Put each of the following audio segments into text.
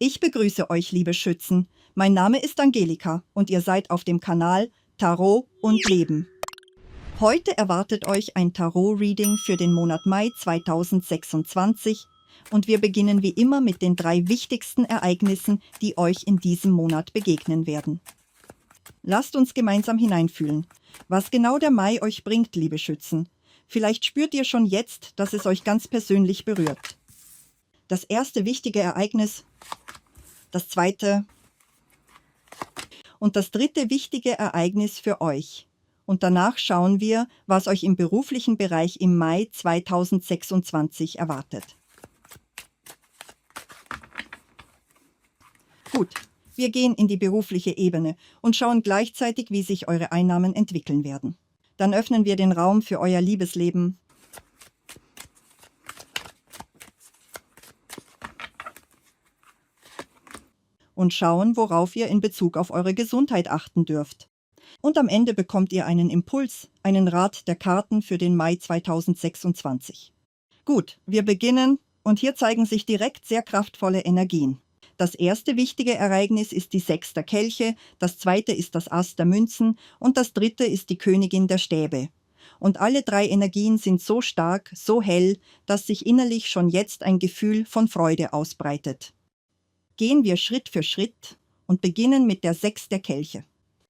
Ich begrüße euch, liebe Schützen. Mein Name ist Angelika und ihr seid auf dem Kanal Tarot und Leben. Heute erwartet euch ein Tarot-Reading für den Monat Mai 2026 und wir beginnen wie immer mit den 3 wichtigsten Ereignissen, die euch in diesem Monat begegnen werden. Lasst uns gemeinsam hineinfühlen, was genau der Mai euch bringt, liebe Schützen. Vielleicht spürt ihr schon jetzt, dass es euch ganz persönlich berührt. Das erste wichtige Ereignis, das zweite und das dritte wichtige Ereignis für euch. Und danach schauen wir, was euch im beruflichen Bereich im Mai 2026 erwartet. Gut, wir gehen in die berufliche Ebene und schauen gleichzeitig, wie sich eure Einnahmen entwickeln werden. Dann öffnen wir den Raum für euer Liebesleben. Und schauen, worauf ihr in Bezug auf eure Gesundheit achten dürft. Und am Ende bekommt ihr einen Impuls, einen Rat der Karten für den Mai 2026. Gut, wir beginnen und hier zeigen sich direkt sehr kraftvolle Energien. Das erste wichtige Ereignis ist die 6 der Kelche, das zweite ist das Ass der Münzen und das dritte ist die Königin der Stäbe. Und alle 3 Energien sind so stark, so hell, dass sich innerlich schon jetzt ein Gefühl von Freude ausbreitet. Gehen wir Schritt für Schritt und beginnen mit der 6 der Kelche.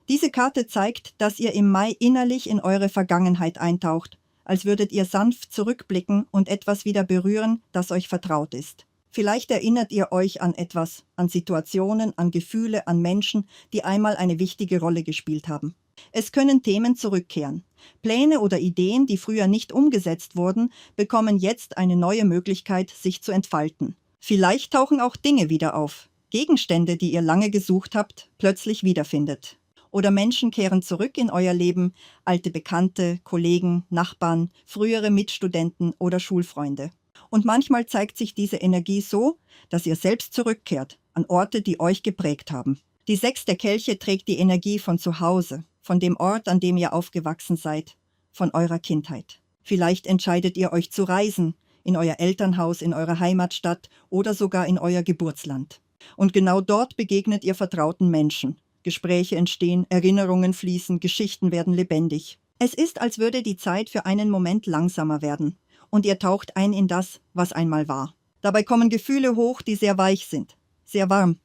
Diese Karte zeigt, dass ihr im Mai innerlich in eure Vergangenheit eintaucht, als würdet ihr sanft zurückblicken und etwas wieder berühren, das euch vertraut ist. Vielleicht erinnert ihr euch an etwas, an Situationen, an Gefühle, an Menschen, die einmal eine wichtige Rolle gespielt haben. Es können Themen zurückkehren. Pläne oder Ideen, die früher nicht umgesetzt wurden, bekommen jetzt eine neue Möglichkeit, sich zu entfalten. Vielleicht tauchen auch Dinge wieder auf, Gegenstände, die ihr lange gesucht habt, plötzlich wiederfindet. Oder Menschen kehren zurück in euer Leben, alte Bekannte, Kollegen, Nachbarn, frühere Mitstudenten oder Schulfreunde. Und manchmal zeigt sich diese Energie so, dass ihr selbst zurückkehrt, an Orte, die euch geprägt haben. Die 6 der Kelche trägt die Energie von zu Hause, von dem Ort, an dem ihr aufgewachsen seid, von eurer Kindheit. Vielleicht entscheidet ihr euch zu reisen, in euer Elternhaus, in eure Heimatstadt oder sogar in euer Geburtsland. Und genau dort begegnet ihr vertrauten Menschen. Gespräche entstehen, Erinnerungen fließen, Geschichten werden lebendig. Es ist, als würde die Zeit für einen Moment langsamer werden und ihr taucht ein in das, was einmal war. Dabei kommen Gefühle hoch, die sehr weich sind, sehr warm,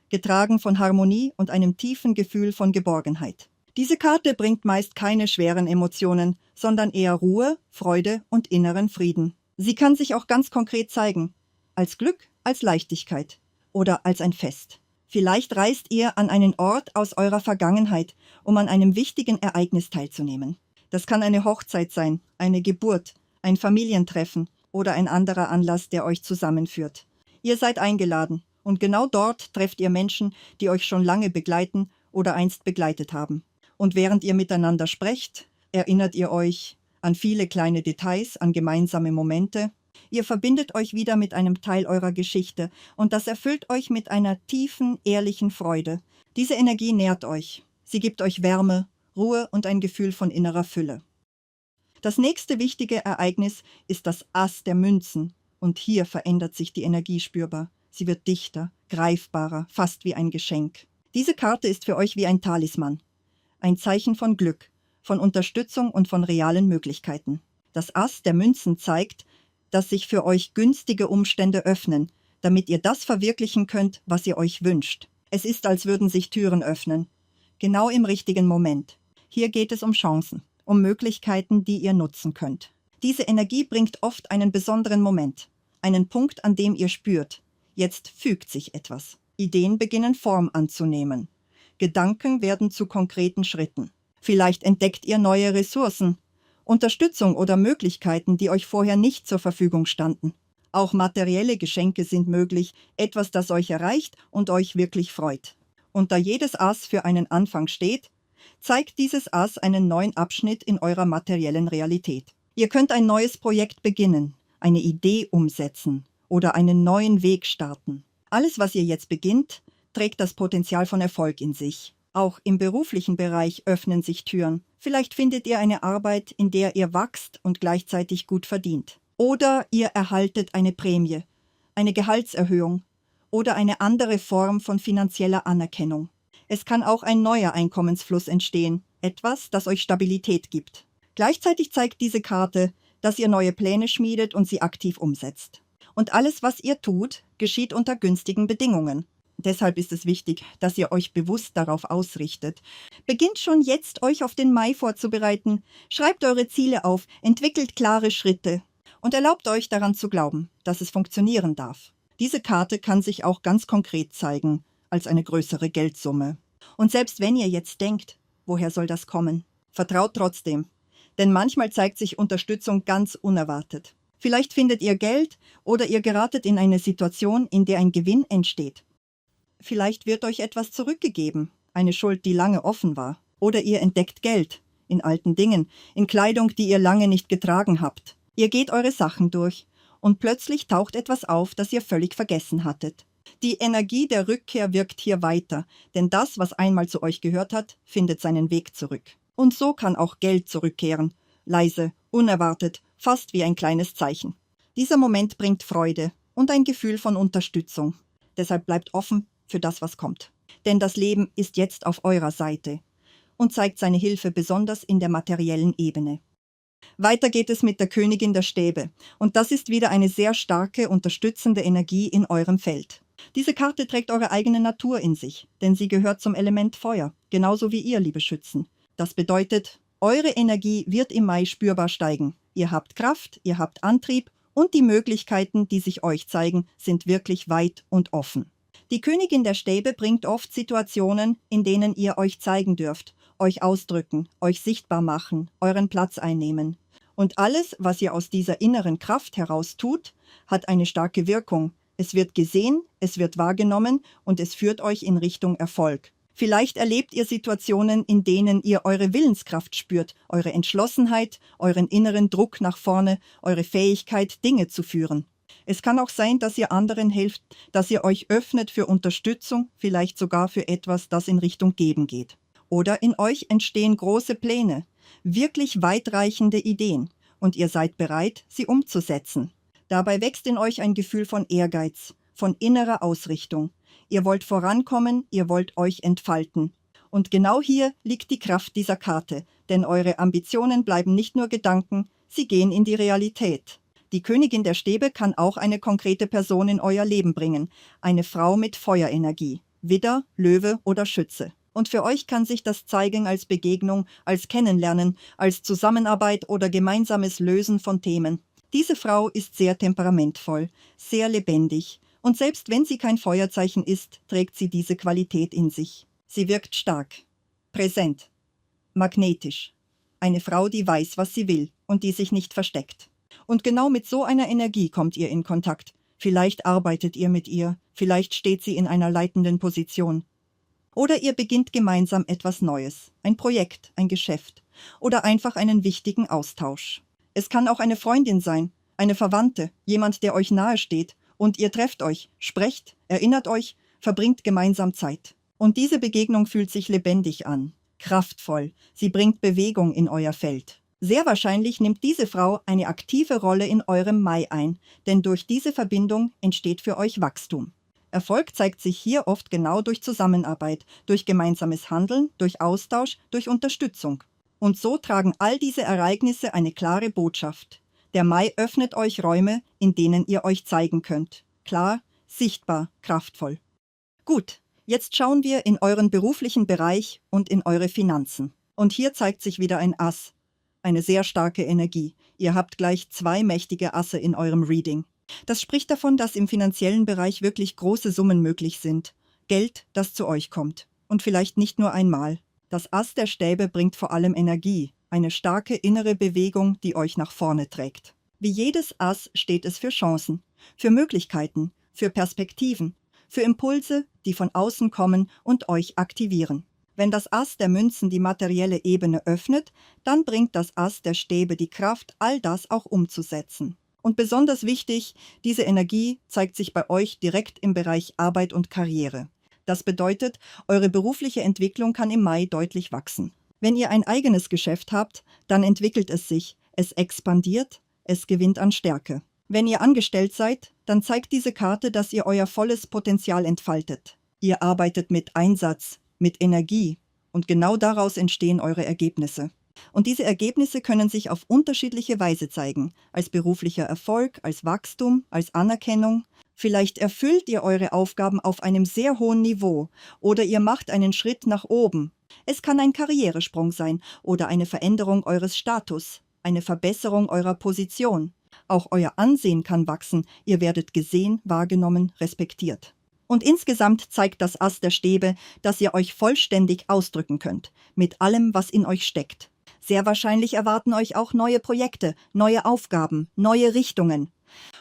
getragen von Harmonie und einem tiefen Gefühl von Geborgenheit. Diese Karte bringt meist keine schweren Emotionen, sondern eher Ruhe, Freude und inneren Frieden. Sie kann sich auch ganz konkret zeigen, als Glück, als Leichtigkeit oder als ein Fest. Vielleicht reist ihr an einen Ort aus eurer Vergangenheit, um an einem wichtigen Ereignis teilzunehmen. Das kann eine Hochzeit sein, eine Geburt, ein Familientreffen oder ein anderer Anlass, der euch zusammenführt. Ihr seid eingeladen und genau dort trefft ihr Menschen, die euch schon lange begleiten oder einst begleitet haben. Und während ihr miteinander sprecht, erinnert ihr euch an viele kleine Details, an gemeinsame Momente. Ihr verbindet euch wieder mit einem Teil eurer Geschichte und das erfüllt euch mit einer tiefen, ehrlichen Freude. Diese Energie nährt euch. Sie gibt euch Wärme, Ruhe und ein Gefühl von innerer Fülle. Das nächste wichtige Ereignis ist das Ass der Münzen und hier verändert sich die Energie spürbar. Sie wird dichter, greifbarer, fast wie ein Geschenk. Diese Karte ist für euch wie ein Talisman, ein Zeichen von Glück, von Unterstützung und von realen Möglichkeiten. Das Ass der Münzen zeigt, dass sich für euch günstige Umstände öffnen, damit ihr das verwirklichen könnt, was ihr euch wünscht. Es ist, als würden sich Türen öffnen, genau im richtigen Moment. Hier geht es um Chancen, um Möglichkeiten, die ihr nutzen könnt. Diese Energie bringt oft einen besonderen Moment, einen Punkt, an dem ihr spürt, jetzt fügt sich etwas. Ideen beginnen Form anzunehmen. Gedanken werden zu konkreten Schritten. Vielleicht entdeckt ihr neue Ressourcen, Unterstützung oder Möglichkeiten, die euch vorher nicht zur Verfügung standen. Auch materielle Geschenke sind möglich, etwas, das euch erreicht und euch wirklich freut. Und da jedes Ass für einen Anfang steht, zeigt dieses Ass einen neuen Abschnitt in eurer materiellen Realität. Ihr könnt ein neues Projekt beginnen, eine Idee umsetzen oder einen neuen Weg starten. Alles, was ihr jetzt beginnt, trägt das Potenzial von Erfolg in sich. Auch im beruflichen Bereich öffnen sich Türen. Vielleicht findet ihr eine Arbeit, in der ihr wachst und gleichzeitig gut verdient. Oder ihr erhaltet eine Prämie, eine Gehaltserhöhung oder eine andere Form von finanzieller Anerkennung. Es kann auch ein neuer Einkommensfluss entstehen, etwas, das euch Stabilität gibt. Gleichzeitig zeigt diese Karte, dass ihr neue Pläne schmiedet und sie aktiv umsetzt. Und alles, was ihr tut, geschieht unter günstigen Bedingungen. Deshalb ist es wichtig, dass ihr euch bewusst darauf ausrichtet. Beginnt schon jetzt, euch auf den Mai vorzubereiten. Schreibt eure Ziele auf, entwickelt klare Schritte und erlaubt euch daran zu glauben, dass es funktionieren darf. Diese Karte kann sich auch ganz konkret zeigen, als eine größere Geldsumme. Und selbst wenn ihr jetzt denkt, woher soll das kommen? Vertraut trotzdem, denn manchmal zeigt sich Unterstützung ganz unerwartet. Vielleicht findet ihr Geld oder ihr geratet in eine Situation, in der ein Gewinn entsteht. Vielleicht wird euch etwas zurückgegeben, eine Schuld, die lange offen war. Oder ihr entdeckt Geld, in alten Dingen, in Kleidung, die ihr lange nicht getragen habt. Ihr geht eure Sachen durch und plötzlich taucht etwas auf, das ihr völlig vergessen hattet. Die Energie der Rückkehr wirkt hier weiter, denn das, was einmal zu euch gehört hat, findet seinen Weg zurück. Und so kann auch Geld zurückkehren, leise, unerwartet, fast wie ein kleines Zeichen. Dieser Moment bringt Freude und ein Gefühl von Unterstützung. Deshalb bleibt offen für das, was kommt. Denn das Leben ist jetzt auf eurer Seite und zeigt seine Hilfe besonders in der materiellen Ebene. Weiter geht es mit der Königin der Stäbe und das ist wieder eine sehr starke, unterstützende Energie in eurem Feld. Diese Karte trägt eure eigene Natur in sich, denn sie gehört zum Element Feuer, genauso wie ihr, liebe Schützen. Das bedeutet, eure Energie wird im Mai spürbar steigen. Ihr habt Kraft, ihr habt Antrieb und die Möglichkeiten, die sich euch zeigen, sind wirklich weit und offen. Die Königin der Stäbe bringt oft Situationen, in denen ihr euch zeigen dürft, euch ausdrücken, euch sichtbar machen, euren Platz einnehmen. Und alles, was ihr aus dieser inneren Kraft heraus tut, hat eine starke Wirkung. Es wird gesehen, es wird wahrgenommen und es führt euch in Richtung Erfolg. Vielleicht erlebt ihr Situationen, in denen ihr eure Willenskraft spürt, eure Entschlossenheit, euren inneren Druck nach vorne, eure Fähigkeit, Dinge zu führen. Es kann auch sein, dass ihr anderen helft, dass ihr euch öffnet für Unterstützung, vielleicht sogar für etwas, das in Richtung Geben geht. Oder in euch entstehen große Pläne, wirklich weitreichende Ideen, und ihr seid bereit, sie umzusetzen. Dabei wächst in euch ein Gefühl von Ehrgeiz, von innerer Ausrichtung. Ihr wollt vorankommen, ihr wollt euch entfalten. Und genau hier liegt die Kraft dieser Karte, denn eure Ambitionen bleiben nicht nur Gedanken, sie gehen in die Realität. Die Königin der Stäbe kann auch eine konkrete Person in euer Leben bringen, eine Frau mit Feuerenergie, Widder, Löwe oder Schütze. Und für euch kann sich das zeigen als Begegnung, als Kennenlernen, als Zusammenarbeit oder gemeinsames Lösen von Themen. Diese Frau ist sehr temperamentvoll, sehr lebendig. Und selbst wenn sie kein Feuerzeichen ist, trägt sie diese Qualität in sich. Sie wirkt stark, präsent, magnetisch. Eine Frau, die weiß, was sie will und die sich nicht versteckt. Und genau mit so einer Energie kommt ihr in Kontakt. Vielleicht arbeitet ihr mit ihr, vielleicht steht sie in einer leitenden Position. Oder ihr beginnt gemeinsam etwas Neues, ein Projekt, ein Geschäft oder einfach einen wichtigen Austausch. Es kann auch eine Freundin sein, eine Verwandte, jemand, der euch nahesteht. Und ihr trefft euch, sprecht, erinnert euch, verbringt gemeinsam Zeit. Und diese Begegnung fühlt sich lebendig an, kraftvoll, sie bringt Bewegung in euer Feld. Sehr wahrscheinlich nimmt diese Frau eine aktive Rolle in eurem Mai ein, denn durch diese Verbindung entsteht für euch Wachstum. Erfolg zeigt sich hier oft genau durch Zusammenarbeit, durch gemeinsames Handeln, durch Austausch, durch Unterstützung. Und so tragen all diese Ereignisse eine klare Botschaft. Der Mai öffnet euch Räume, in denen ihr euch zeigen könnt. Klar, sichtbar, kraftvoll. Gut, jetzt schauen wir in euren beruflichen Bereich und in eure Finanzen. Und hier zeigt sich wieder ein Ass. Eine sehr starke Energie. Ihr habt gleich 2 mächtige Asse in eurem Reading. Das spricht davon, dass im finanziellen Bereich wirklich große Summen möglich sind. Geld, das zu euch kommt. Und vielleicht nicht nur einmal. Das Ass der Stäbe bringt vor allem Energie. Eine starke innere Bewegung, die euch nach vorne trägt. Wie jedes Ass steht es für Chancen, für Möglichkeiten, für Perspektiven, für Impulse, die von außen kommen und euch aktivieren. Wenn das Ass der Münzen die materielle Ebene öffnet, dann bringt das Ass der Stäbe die Kraft, all das auch umzusetzen. Und besonders wichtig, diese Energie zeigt sich bei euch direkt im Bereich Arbeit und Karriere. Das bedeutet, eure berufliche Entwicklung kann im Mai deutlich wachsen. Wenn ihr ein eigenes Geschäft habt, dann entwickelt es sich, es expandiert, es gewinnt an Stärke. Wenn ihr angestellt seid, dann zeigt diese Karte, dass ihr euer volles Potenzial entfaltet. Ihr arbeitet mit Einsatz, mit Energie und genau daraus entstehen eure Ergebnisse. Und diese Ergebnisse können sich auf unterschiedliche Weise zeigen, als beruflicher Erfolg, als Wachstum, als Anerkennung. Vielleicht erfüllt ihr eure Aufgaben auf einem sehr hohen Niveau oder ihr macht einen Schritt nach oben. Es kann ein Karrieresprung sein oder eine Veränderung eures Status, eine Verbesserung eurer Position. Auch euer Ansehen kann wachsen, ihr werdet gesehen, wahrgenommen, respektiert. Und insgesamt zeigt das Ass der Stäbe, dass ihr euch vollständig ausdrücken könnt, mit allem, was in euch steckt. Sehr wahrscheinlich erwarten euch auch neue Projekte, neue Aufgaben, neue Richtungen.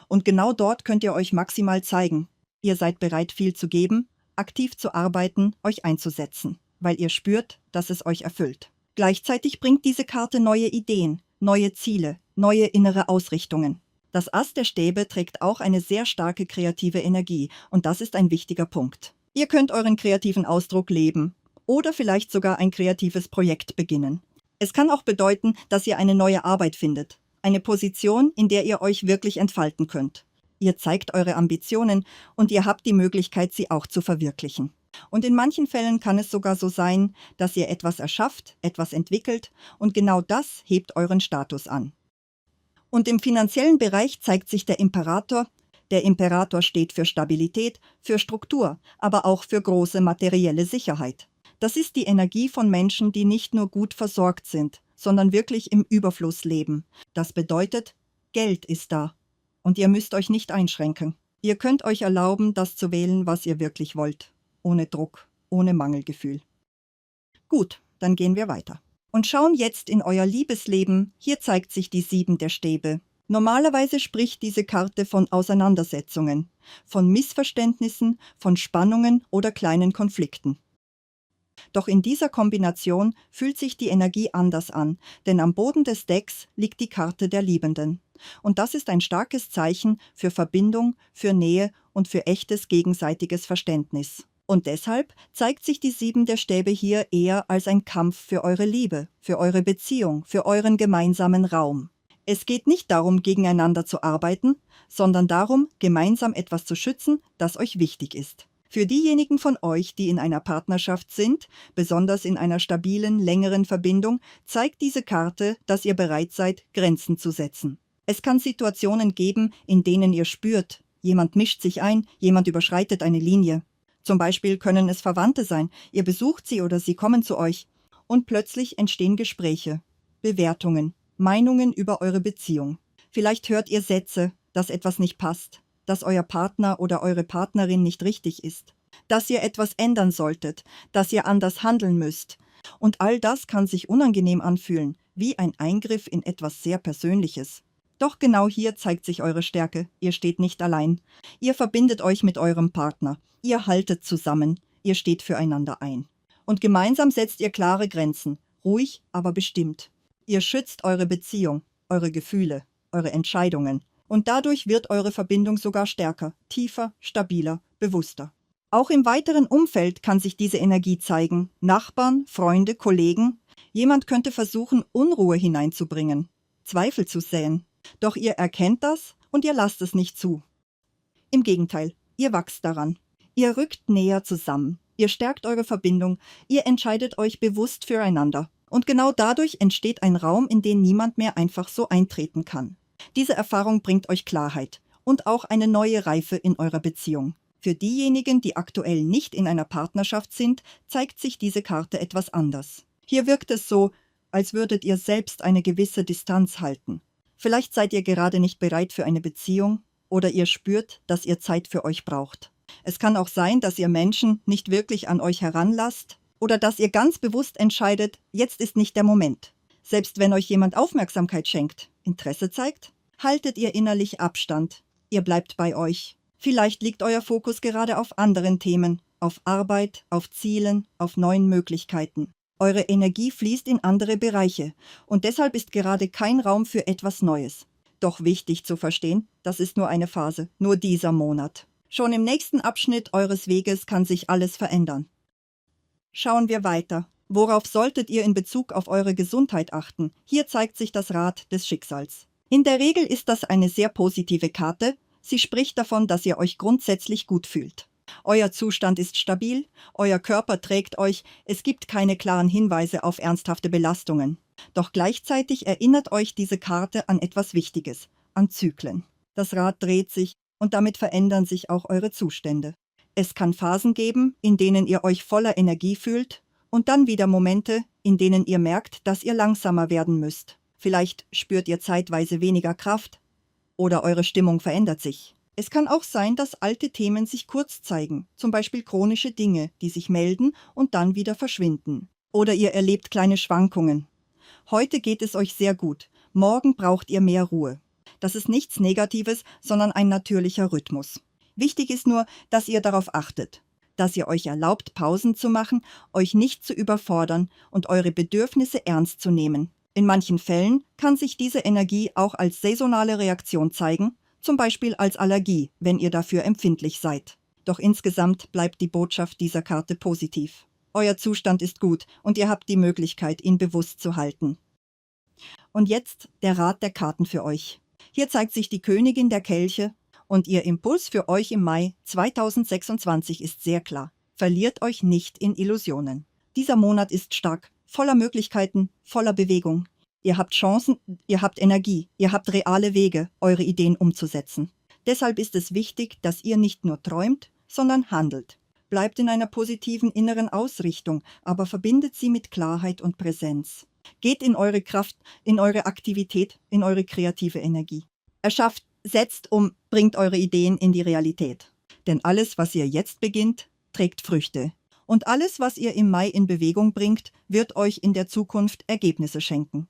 Und genau dort könnt ihr euch maximal zeigen. Ihr seid bereit, viel zu geben, aktiv zu arbeiten, euch einzusetzen, weil ihr spürt, dass es euch erfüllt. Gleichzeitig bringt diese Karte neue Ideen, neue Ziele, neue innere Ausrichtungen. Das Ass der Stäbe trägt auch eine sehr starke kreative Energie und das ist ein wichtiger Punkt. Ihr könnt euren kreativen Ausdruck leben oder vielleicht sogar ein kreatives Projekt beginnen. Es kann auch bedeuten, dass ihr eine neue Arbeit findet, eine Position, in der ihr euch wirklich entfalten könnt. Ihr zeigt eure Ambitionen und ihr habt die Möglichkeit, sie auch zu verwirklichen. Und in manchen Fällen kann es sogar so sein, dass ihr etwas erschafft, etwas entwickelt und genau das hebt euren Status an. Und im finanziellen Bereich zeigt sich der Imperator. Der Imperator steht für Stabilität, für Struktur, aber auch für große materielle Sicherheit. Das ist die Energie von Menschen, die nicht nur gut versorgt sind, sondern wirklich im Überfluss leben. Das bedeutet, Geld ist da. Und ihr müsst euch nicht einschränken. Ihr könnt euch erlauben, das zu wählen, was ihr wirklich wollt. Ohne Druck, ohne Mangelgefühl. Gut, dann gehen wir weiter. Und schauen jetzt in euer Liebesleben. Hier zeigt sich die 7 der Stäbe. Normalerweise spricht diese Karte von Auseinandersetzungen, von Missverständnissen, von Spannungen oder kleinen Konflikten. Doch in dieser Kombination fühlt sich die Energie anders an, denn am Boden des Decks liegt die Karte der Liebenden. Und das ist ein starkes Zeichen für Verbindung, für Nähe und für echtes gegenseitiges Verständnis. Und deshalb zeigt sich die 7 der Stäbe hier eher als ein Kampf für eure Liebe, für eure Beziehung, für euren gemeinsamen Raum. Es geht nicht darum, gegeneinander zu arbeiten, sondern darum, gemeinsam etwas zu schützen, das euch wichtig ist. Für diejenigen von euch, die in einer Partnerschaft sind, besonders in einer stabilen, längeren Verbindung, zeigt diese Karte, dass ihr bereit seid, Grenzen zu setzen. Es kann Situationen geben, in denen ihr spürt, jemand mischt sich ein, jemand überschreitet eine Linie. Zum Beispiel können es Verwandte sein, ihr besucht sie oder sie kommen zu euch. Und plötzlich entstehen Gespräche, Bewertungen, Meinungen über eure Beziehung. Vielleicht hört ihr Sätze, dass etwas nicht passt, dass euer Partner oder eure Partnerin nicht richtig ist, dass ihr etwas ändern solltet, dass ihr anders handeln müsst. Und all das kann sich unangenehm anfühlen, wie ein Eingriff in etwas sehr Persönliches. Doch genau hier zeigt sich eure Stärke, ihr steht nicht allein. Ihr verbindet euch mit eurem Partner, ihr haltet zusammen, ihr steht füreinander ein. Und gemeinsam setzt ihr klare Grenzen, ruhig, aber bestimmt. Ihr schützt eure Beziehung, eure Gefühle, eure Entscheidungen. Und dadurch wird eure Verbindung sogar stärker, tiefer, stabiler, bewusster. Auch im weiteren Umfeld kann sich diese Energie zeigen. Nachbarn, Freunde, Kollegen. Jemand könnte versuchen, Unruhe hineinzubringen, Zweifel zu säen. Doch ihr erkennt das und ihr lasst es nicht zu. Im Gegenteil, ihr wachst daran. Ihr rückt näher zusammen. Ihr stärkt eure Verbindung. Ihr entscheidet euch bewusst füreinander. Und genau dadurch entsteht ein Raum, in den niemand mehr einfach so eintreten kann. Diese Erfahrung bringt euch Klarheit und auch eine neue Reife in eurer Beziehung. Für diejenigen, die aktuell nicht in einer Partnerschaft sind, zeigt sich diese Karte etwas anders. Hier wirkt es so, als würdet ihr selbst eine gewisse Distanz halten. Vielleicht seid ihr gerade nicht bereit für eine Beziehung oder ihr spürt, dass ihr Zeit für euch braucht. Es kann auch sein, dass ihr Menschen nicht wirklich an euch heranlasst oder dass ihr ganz bewusst entscheidet, jetzt ist nicht der Moment. Selbst wenn euch jemand Aufmerksamkeit schenkt, Interesse zeigt, haltet ihr innerlich Abstand. Ihr bleibt bei euch. Vielleicht liegt euer Fokus gerade auf anderen Themen, auf Arbeit, auf Zielen, auf neuen Möglichkeiten. Eure Energie fließt in andere Bereiche und deshalb ist gerade kein Raum für etwas Neues. Doch wichtig zu verstehen, das ist nur eine Phase, nur dieser Monat. Schon im nächsten Abschnitt eures Weges kann sich alles verändern. Schauen wir weiter. Worauf solltet ihr in Bezug auf eure Gesundheit achten? Hier zeigt sich das Rad des Schicksals. In der Regel ist das eine sehr positive Karte. Sie spricht davon, dass ihr euch grundsätzlich gut fühlt. Euer Zustand ist stabil, euer Körper trägt euch, es gibt keine klaren Hinweise auf ernsthafte Belastungen. Doch gleichzeitig erinnert euch diese Karte an etwas Wichtiges, an Zyklen. Das Rad dreht sich und damit verändern sich auch eure Zustände. Es kann Phasen geben, in denen ihr euch voller Energie fühlt und dann wieder Momente, in denen ihr merkt, dass ihr langsamer werden müsst. Vielleicht spürt ihr zeitweise weniger Kraft oder eure Stimmung verändert sich. Es kann auch sein, dass alte Themen sich kurz zeigen, zum Beispiel chronische Dinge, die sich melden und dann wieder verschwinden. Oder ihr erlebt kleine Schwankungen. Heute geht es euch sehr gut, morgen braucht ihr mehr Ruhe. Das ist nichts Negatives, sondern ein natürlicher Rhythmus. Wichtig ist nur, dass ihr darauf achtet, dass ihr euch erlaubt, Pausen zu machen, euch nicht zu überfordern und eure Bedürfnisse ernst zu nehmen. In manchen Fällen kann sich diese Energie auch als saisonale Reaktion zeigen, zum Beispiel als Allergie, wenn ihr dafür empfindlich seid. Doch insgesamt bleibt die Botschaft dieser Karte positiv. Euer Zustand ist gut und ihr habt die Möglichkeit, ihn bewusst zu halten. Und jetzt der Rat der Karten für euch. Hier zeigt sich die Königin der Kelche und ihr Impuls für euch im Mai 2026 ist sehr klar. Verliert euch nicht in Illusionen. Dieser Monat ist stark, voller Möglichkeiten, voller Bewegung. Ihr habt Chancen, ihr habt Energie, ihr habt reale Wege, eure Ideen umzusetzen. Deshalb ist es wichtig, dass ihr nicht nur träumt, sondern handelt. Bleibt in einer positiven inneren Ausrichtung, aber verbindet sie mit Klarheit und Präsenz. Geht in eure Kraft, in eure Aktivität, in eure kreative Energie. Erschafft, setzt um, bringt eure Ideen in die Realität. Denn alles, was ihr jetzt beginnt, trägt Früchte. Und alles, was ihr im Mai in Bewegung bringt, wird euch in der Zukunft Ergebnisse schenken.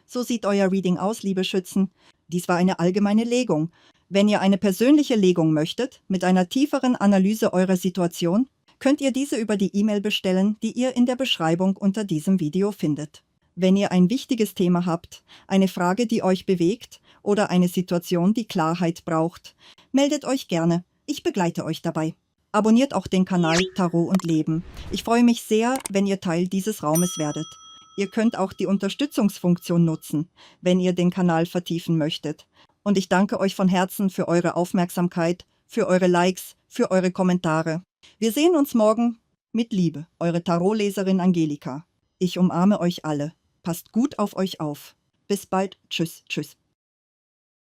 So sieht euer Reading aus, liebe Schützen. Dies war eine allgemeine Legung. Wenn ihr eine persönliche Legung möchtet, mit einer tieferen Analyse eurer Situation, könnt ihr diese über die E-Mail bestellen, die ihr in der Beschreibung unter diesem Video findet. Wenn ihr ein wichtiges Thema habt, eine Frage, die euch bewegt oder eine Situation, die Klarheit braucht, meldet euch gerne. Ich begleite euch dabei. Abonniert auch den Kanal Tarot und Leben. Ich freue mich sehr, wenn ihr Teil dieses Raumes werdet. Ihr könnt auch die Unterstützungsfunktion nutzen, wenn ihr den Kanal vertiefen möchtet. Und ich danke euch von Herzen für eure Aufmerksamkeit, für eure Likes, für eure Kommentare. Wir sehen uns morgen mit Liebe, eure Tarotleserin Angelika. Ich umarme euch alle. Passt gut auf euch auf. Bis bald. Tschüss, tschüss.